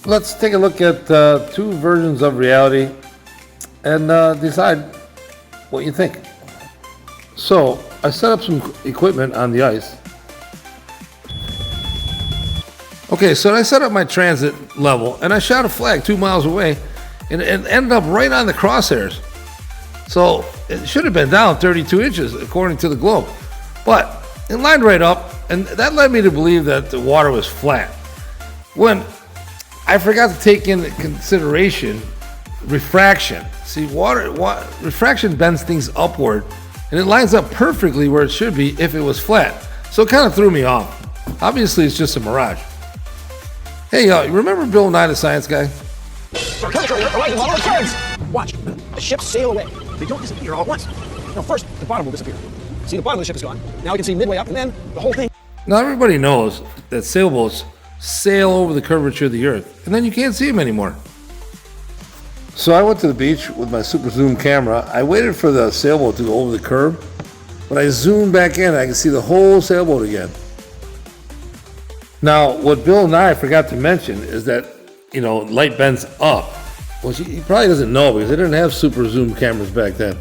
Let's take a look at two versions of reality and decide what you think. So I set up some equipment on the ice. Okay, so I set up my transit level and I shot a flag 2 miles away and it ended up right on the crosshairs. So it should have been down 32 inches according to the globe. But it lined right up, and that led me to believe that the water was flat. When I forgot to take into consideration refraction. See, refraction bends things upward, and it lines up perfectly where it should be if it was flat. So it kind of threw me off. Obviously, it's just a mirage. Hey, you remember Bill Nye, the Science Guy? Watch, the ships sail away. They don't disappear all at once. No, first, the bottom will disappear. See, the bottom of the ship is gone. Now we can see midway up, and then the whole thing. Now, everybody knows that sailboats sail over the curvature of the Earth, and then you can't see them anymore. So I went to the beach with my super zoom camera. I waited for the sailboat to go over the curb. When I zoomed back in, I could see the whole sailboat again. Now, what Bill Nye forgot to mention is that, light bends up. Well, he probably doesn't know because they didn't have super zoom cameras back then.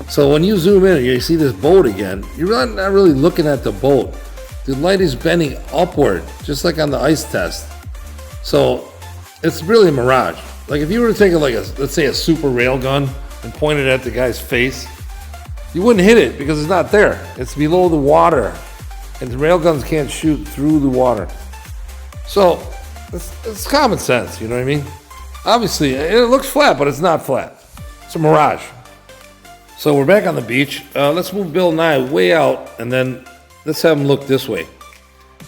So when you zoom in and you see this boat again, you're not really looking at the boat. The light is bending upward, just like on the ice test. So it's really a mirage. Like if you were to take let's say a super rail gun and point it at the guy's face, you wouldn't hit it because it's not there. It's below the water, and the rail guns can't shoot through the water. So it's common sense, you know what I mean? Obviously, it looks flat, but it's not flat. It's a mirage. So we're back on the beach. Let's move Bill Nye way out, and then let's have him look this way.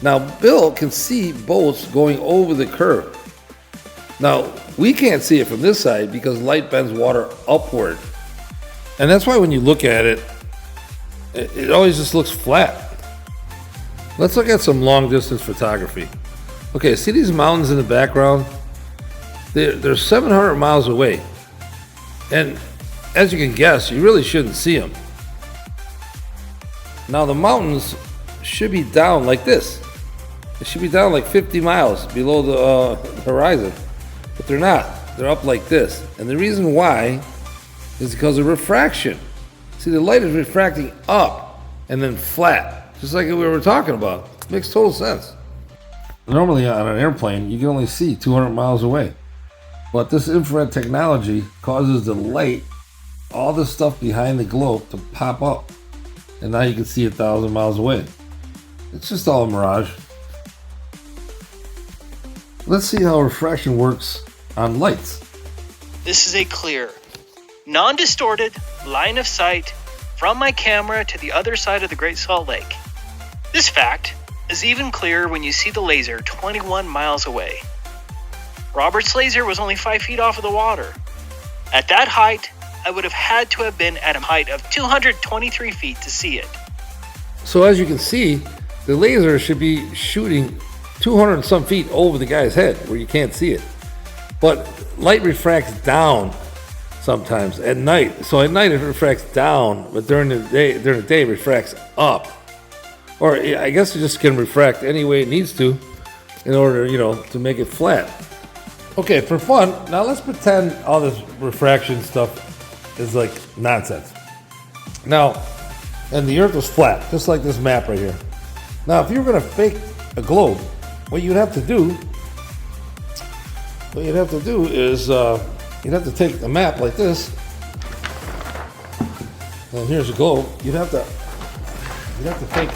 Now, Bill can see boats going over the curve. Now, we can't see it from this side because light bends water upward. And that's why when you look at it, it always just looks flat. Let's look at some long distance photography. Okay, see these mountains in the background? They're 700 miles away. And as you can guess, you really shouldn't see them. Now the mountains should be down like this. It should be down like 50 miles below the horizon. But they're not. They're up like this. And the reason why is because of refraction. See, the light is refracting up and then flat, just like we were talking about. It makes total sense. Normally on an airplane, you can only see 200 miles away. But this infrared technology causes the light, all the stuff behind the globe, to pop up. And now you can see 1,000 miles away. It's just all a mirage. Let's see how refraction works on lights. This is a clear, non-distorted line of sight from my camera to the other side of the Great Salt Lake. This fact is even clearer when you see the laser 21 miles away. Robert's laser was only 5 feet off of the water. At that height, I would have had to have been at a height of 223 feet to see it. So as you can see, the laser should be shooting 200 and some feet over the guy's head where you can't see it. But light refracts down sometimes at night. So at night it refracts down, but during the day it refracts up. Or I guess it just can refract any way it needs to in order, to make it flat. Okay, for fun, now let's pretend all this refraction stuff is like nonsense. Now, and the Earth was flat, just like this map right here. Now, if you were going to fake a globe, what you'd have to do is you'd have to take the map like this, and here's a globe. You'd have to take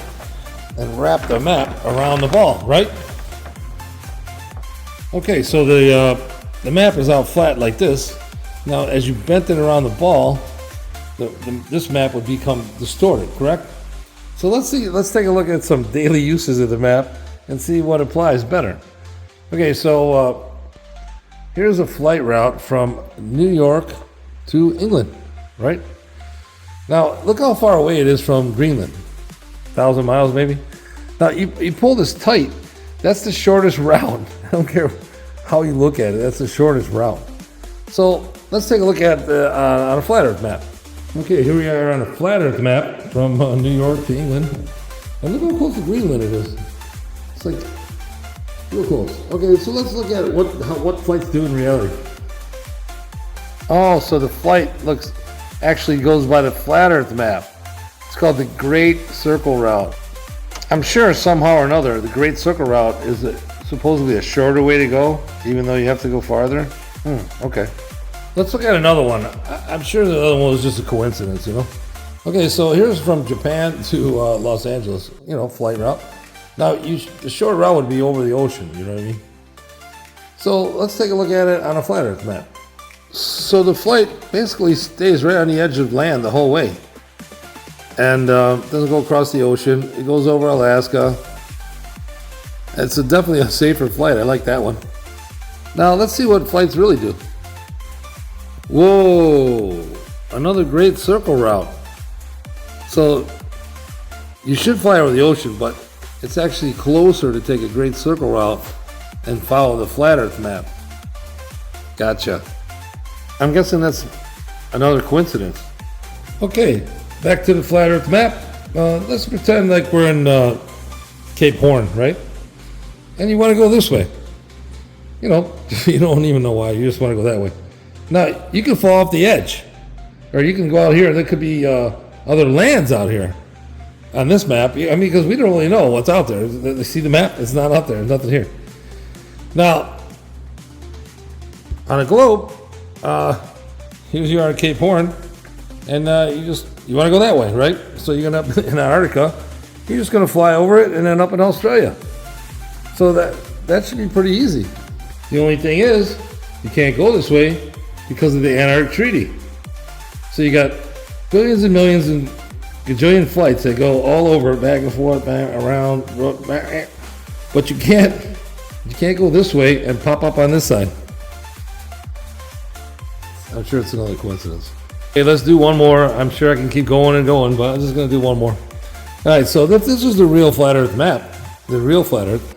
and wrap the map around the ball, right? Okay, so the map is out flat like this. Now, as you bent it around the ball, this map would become distorted, correct? So let's take a look at some daily uses of the map and see what applies better. Okay, so here's a flight route from New York to England, right? Now, look how far away it is from Greenland. 1,000 miles maybe? Now, you pull this tight, that's the shortest route. I don't care how you look at it, that's the shortest route. So let's take a look at on a flat Earth map. Okay, here we are on a flat Earth map from New York to England. And look how close to Greenland it is. It's like Real close. Okay, so let's look at what flights do in reality. Oh, so the flight actually goes by the flat Earth map. It's called the Great Circle Route. I'm sure somehow or another the Great Circle Route is supposedly a shorter way to go, even though you have to go farther. Okay. Let's look at another one. I'm sure the other one was just a coincidence, you know? Okay, so here's from Japan to Los Angeles, you know, flight route. Now, the short route would be over the ocean, you know what I mean? So let's take a look at it on a flat Earth map. So the flight basically stays right on the edge of land the whole way. And doesn't go across the ocean. It goes over Alaska. It's definitely a safer flight. I like that one. Now, let's see what flights really do. Whoa, another Great Circle Route. So you should fly over the ocean, but it's actually closer to take a Great Circle Route and follow the flat Earth map. Gotcha. I'm guessing that's another coincidence. Okay, back to the flat Earth map. Let's pretend like we're in Cape Horn, right? And you want to go this way. You know, you don't even know why, you just want to go that way. Now, you can fall off the edge, or you can go out here. There could be other lands out here on this map. I mean, because we don't really know what's out there. You see the map? It's not out there. There's nothing here. Now, on a globe, here you are at Cape Horn, and you want to go that way, right? So you're going to up in Antarctica. You're just going to fly over it and then up in Australia. So that should be pretty easy. The only thing is, you can't go this way because of the Antarctic Treaty. So you got billions and millions and gajillion flights that go all over, back and forth, back, around, back, but you can't go this way and pop up on this side. I'm sure it's another coincidence. Okay, let's do one more. I'm sure I can keep going and going, but I'm just going to do one more. All right, so this is the real flat Earth map, the real flat Earth.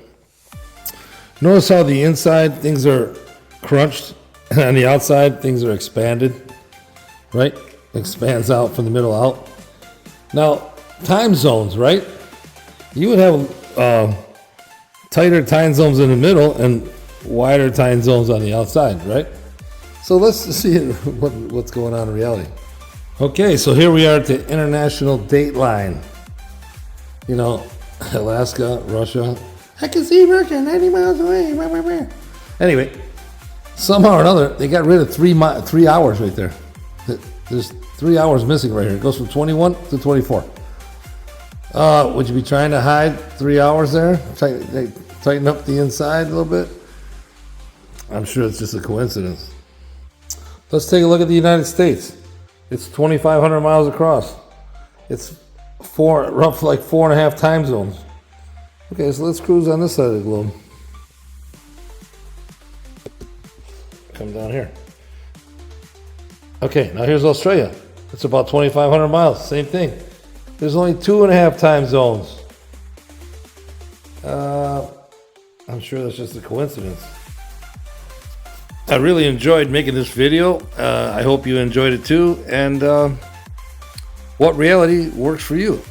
Notice how the inside things are crunched, and on the outside things are expanded, right? Expands out from the middle out. Now, time zones, right? You would have tighter time zones in the middle and wider time zones on the outside, right? So let's see what's going on in reality. Okay, so here we are at the international date line. You know, Alaska, Russia. I can see Russia 90 miles away. Anyway, somehow or another, they got rid of 3 hours right there. There's 3 hours missing right here. It goes from 21 to 24. Would you be trying to hide 3 hours there? Tighten up the inside a little bit? I'm sure it's just a coincidence. Let's take a look at the United States. It's 2,500 miles across. It's roughly like 4.5 time zones. Okay, so let's cruise on this side of the globe. Come down here. Okay, now here's Australia. It's about 2,500 miles, same thing. There's only 2.5 time zones. I'm sure that's just a coincidence. I really enjoyed making this video. I hope you enjoyed it too. And what reality works for you?